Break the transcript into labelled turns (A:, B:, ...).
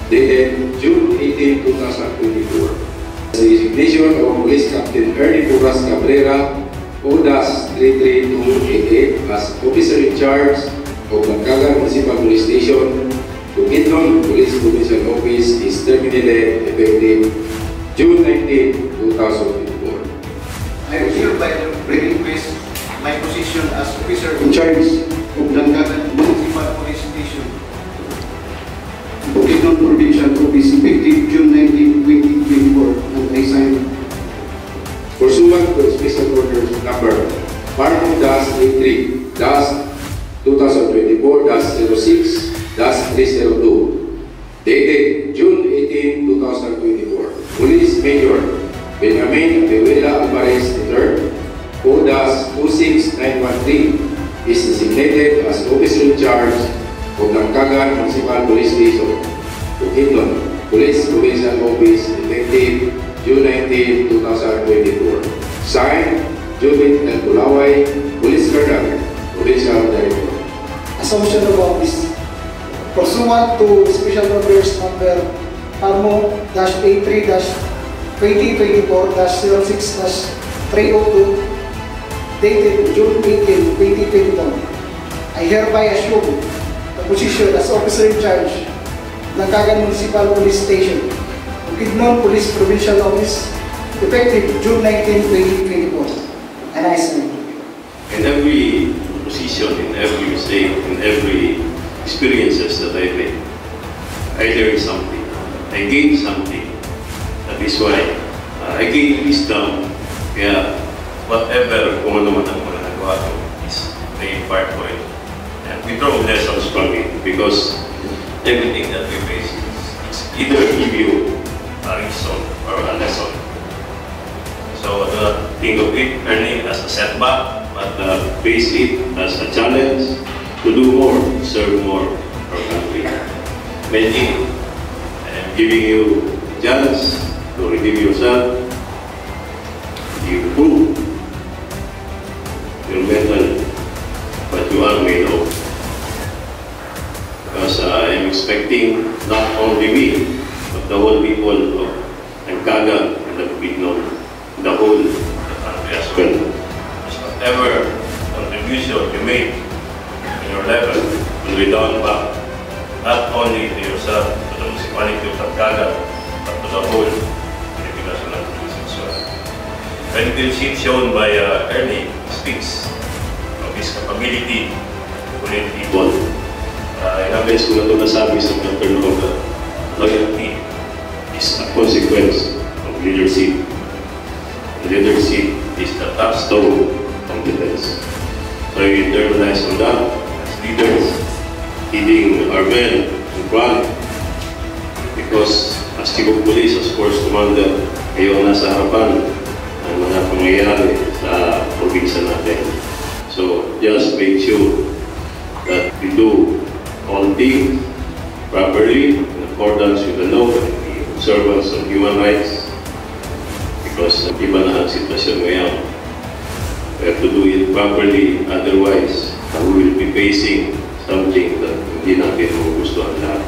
A: dated June 18, 2024. The resignation of Police Captain Ernie Porras Cabrera, ODAS 33288, as officer in charge of Langkagan Municipal Police Station, Bukidnon Police Provincial Office is terminated effective June 19, 2024.
B: I hereby relinquish my position as officer in charge of Langkagan Municipal Police Station, Bukidnon Provincial Office, effective June 19, 2024, and I sign.
A: Pursuant to Special Order Number Parmo-2024-06-302, dated June 18, 2024, Police Major Benjamin Behuela Alvarez III, ODAS 26913, is designated as officer in charge of Langkagan Municipal Police Station, Bukidnon Police Provincial Office, effective June 19, 2024. Signed, Jubin L. Kulaway, Police Colonel, Provincial Director.
C: Assumption of office. Pursuant to Special Orders Number Parmo-A3-2024-06-302, dated June 18, 2021, I hereby assume the position as officer in charge of Langkagan Municipal Police Station, Bukidnon Police Provincial Office, effective June 19, 2024. And I sign.
D: In every position, in every mistake, in every experiences that I made, I learned something. I gained something. That is why I gained wisdom. Kaya whatever kung ano man ang mga nagawa ko is may part ko rin. And we draw lessons from it because everything that we face is either give you a reason or a lesson. So do not think of it earning as a setback, but face it as a challenge to do more, to serve more our country. Making and giving you a chance to redeem yourself, you prove your mental what you are made of. Because I am expecting not only me, but the whole people of Langkagan and the Bukidnon, the whole country as well. So whatever contribution you made in your level will be done back, not only to yourself, to the municipality of Langkagan, but to the whole Philippine National Police as well. Leadership shown by Ernie speaks of his capability to lead people. Ilang beses ko na ito nasabi sa mga turnover, loyalty is a consequence of leadership. Leadership is the touchstone of competence. So we internalize on that as leaders, leading our men in front. Because as Chief of Police, as Force Commander, kayo ang nasa harapan ng mga pangyayari sa probinsya natin. So just make sure that we do all things properly in accordance with the law and the observance of human rights. Because iba na ang sitwasyon ngayon. We have to do it properly, otherwise we will be facing something that hindi natin magugustuhan lahat.